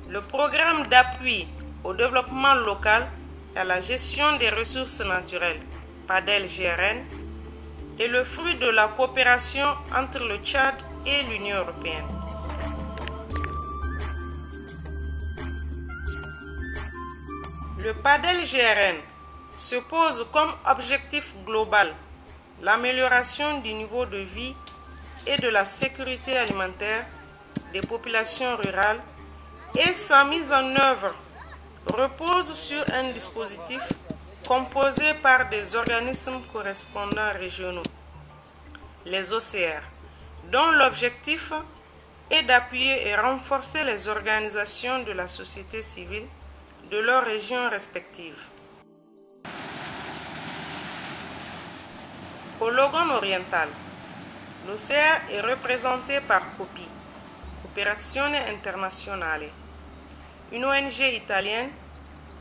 Le programme d'appui au développement local et à la gestion des ressources naturelles, PADEL-GRN, est le fruit de la coopération entre le Tchad et l'Union européenne. Le PADEL-GRN se pose comme objectif global l'amélioration du niveau de vie et de la sécurité alimentaire des populations rurales, et sa mise en œuvre repose sur un dispositif composé par des organismes correspondants régionaux, les OCR, dont l'objectif est d'appuyer et renforcer les organisations de la société civile de leurs régions respectives. Au Logone oriental, l'OCR est représenté par COPI, Cooperazione Internazionale, une ONG italienne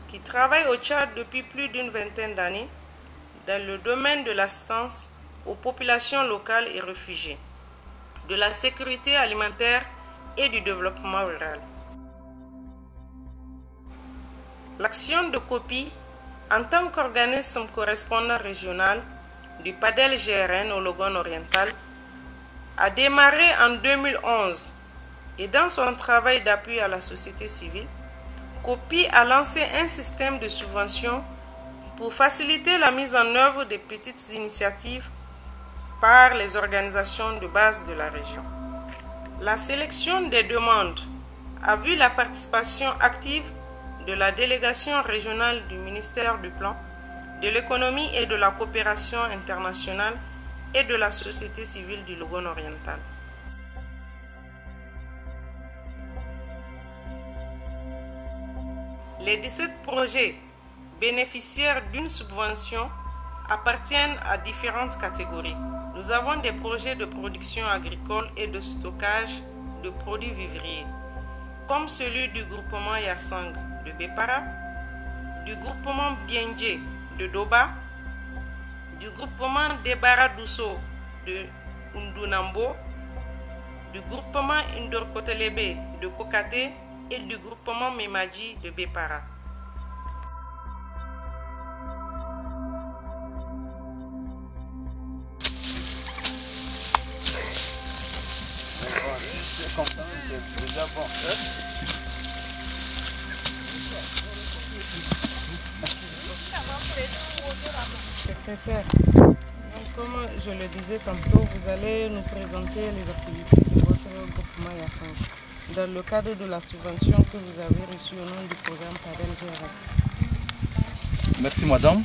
qui travaille au Tchad depuis plus d'une vingtaine d'années dans le domaine de l'assistance aux populations locales et réfugiées, de la sécurité alimentaire et du développement rural. L'action de COPI, en tant qu'organisme correspondant régional du PADEL-GRN au Logone oriental, a démarré en 2011 et dans son travail d'appui à la société civile, COPI a lancé un système de subvention pour faciliter la mise en œuvre des petites initiatives par les organisations de base de la région. La sélection des demandes a vu la participation active de la délégation régionale du ministère du Plan, de l'économie et de la coopération internationale et de la société civile du Logone oriental. Les 17 projets bénéficiaires d'une subvention appartiennent à différentes catégories. Nous avons des projets de production agricole et de stockage de produits vivriers, comme celui du groupement Yassang de Bepara, du groupement Bienje de Doba, du groupement Debara Dousso de Undunambo, du groupement Indorkotelebe de Kokate et du groupement Memaji de Bepara. Secrétaire, comme je le disais tantôt, vous allez nous présenter les activités de votre groupement Yassang dans le cadre de la subvention que vous avez reçue au nom du programme PADEL-GRN. Merci madame.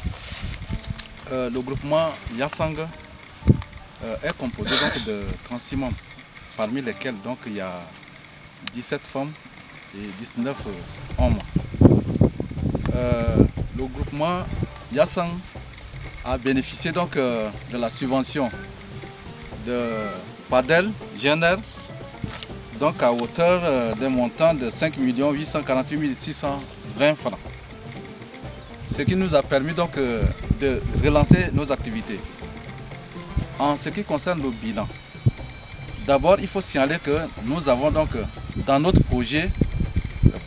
Le groupement Yassang est composé donc de 36 membres, parmi lesquels donc, il y a 17 femmes et 19 hommes. Le groupement Yassang a bénéficié donc de la subvention de PADEL-GNR, donc à hauteur d'un montant de 5 848 620 francs. Ce qui nous a permis donc de relancer nos activités. En ce qui concerne le bilan, d'abord il faut signaler que nous avons donc dans notre projet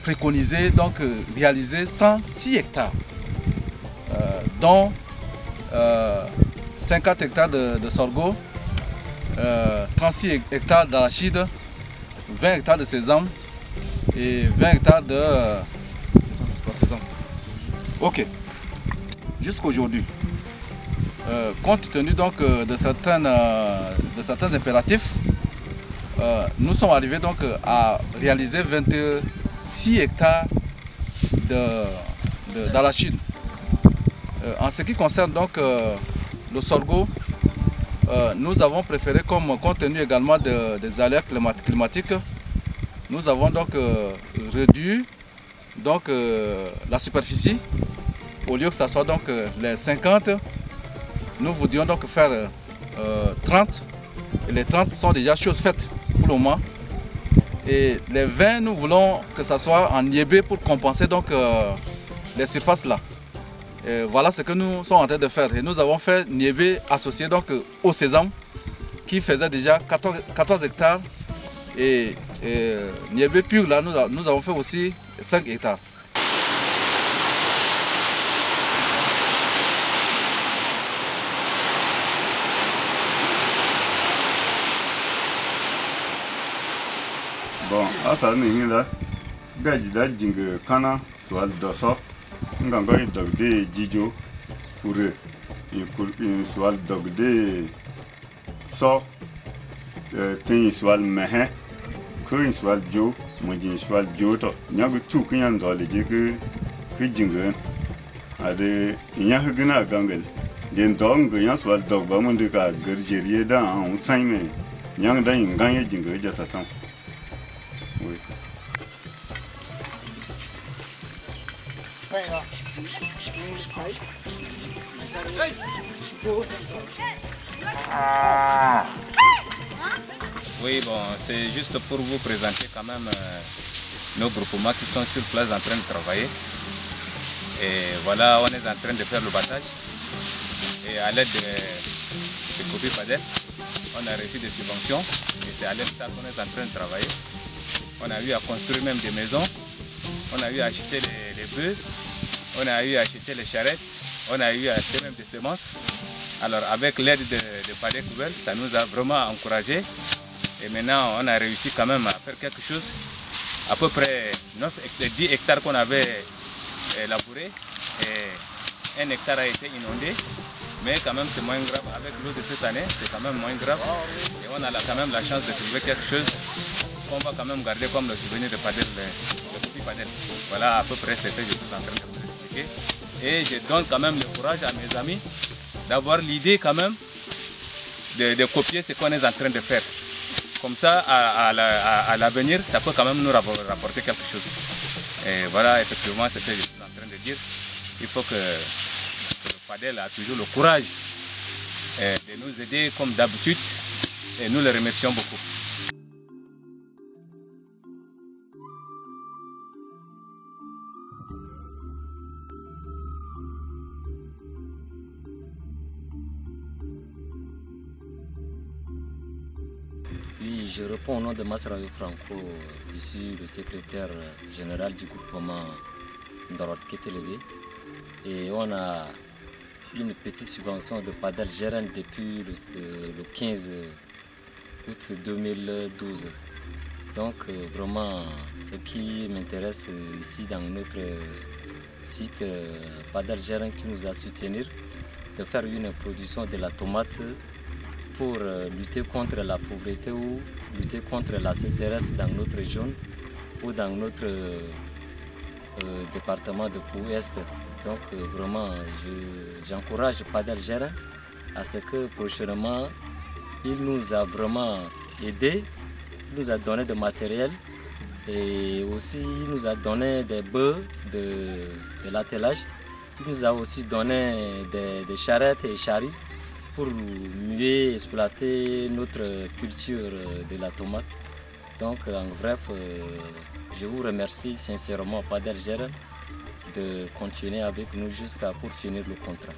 préconisé donc réaliser 106 hectares, dont 50 hectares de sorgho, 36 hectares d'arachide, 20 hectares de sésame et 20 hectares de sésame. Ok. Jusqu'aujourd'hui, compte tenu donc de certains impératifs, nous sommes arrivés donc à réaliser 6 hectares d'arachide. En ce qui concerne donc le sorgho, nous avons préféré, compte tenu également des aléas climatiques, nous avons donc réduit donc, la superficie. Au lieu que ce soit donc les 50, nous voudrions donc faire 30. Et les 30 sont déjà choses faites pour le moment. Et les 20, nous voulons que ce soit en niébé pour compenser donc les surfaces là. Et voilà ce que nous sommes en train de faire. Et nous avons fait niébé associé donc au sésame qui faisait déjà 14 hectares. Et niébé pur là, nous avons fait aussi 5 hectares. Bon, asa ni la gaji da jinga kana swal doso nganga dogde jijo kure in swal dogde so tin swal mehe ko in swal jo mo jin swal jo to nyagu tu kinyan dole je ke jinga ade nya hugina gangal den dong yan swal dog ba mun de ka gerjerie da on tsai me nyang da inganye jinga jata tan. Oui. Oui, bon, c'est juste pour vous présenter quand même nos groupements qui sont sur place en train de travailler. Et voilà, on est en train de faire le battage. Et à l'aide de Kopi Padel, on a reçu des subventions. Et c'est à l'aide de ça qu'on est en train de travailler. On a eu à construire même des maisons. On a eu à acheter les bœufs. On a eu à acheter les charrettes. On a eu à acheter même des semences. Alors avec l'aide de Padel Koubel, ça nous a vraiment encouragés. Et maintenant, on a réussi quand même à faire quelque chose. À peu près 10 hectares qu'on avait labourés. Et 1 hectare a été inondé. Mais quand même, c'est moins grave. Avec l'eau de cette année, c'est quand même moins grave. Et on a quand même la chance de trouver quelque chose qu'on va quand même garder comme le souvenir de Padel, le Kopi Padel. Voilà à peu près ce que je suis en train de vous expliquer. Et je donne quand même le courage à mes amis d'avoir l'idée quand même de copier ce qu'on est en train de faire. Comme ça, à l'avenir, ça peut quand même nous rapporter quelque chose. Et voilà effectivement ce que je suis en train de dire. Il faut que le Padel a toujours le courage de nous aider comme d'habitude. Et nous le remercions beaucoup. Oui, je réponds au nom de Masraoui Franco. Je suis le secrétaire général du groupement Ndorot Ketelebe. Et on a une petite subvention de Padel Gérène depuis le 15 août 2012. Donc vraiment, ce qui m'intéresse ici dans notre site Padel Gérène qui nous a soutenus, de faire une production de la tomate pour lutter contre la pauvreté ou lutter contre la sécheresse dans notre région ou dans notre département de Pou-Est. Donc vraiment, j'encourage Padel Gérène à ce que prochainement, il nous a vraiment aidé, il nous a donné du matériel et aussi il nous a donné des bœufs de l'attelage. Il nous a aussi donné des charrettes et charrues pour mieux exploiter notre culture de la tomate. Donc en bref, je vous remercie sincèrement Padel Gérène de continuer avec nous jusqu'à pour finir le contrat.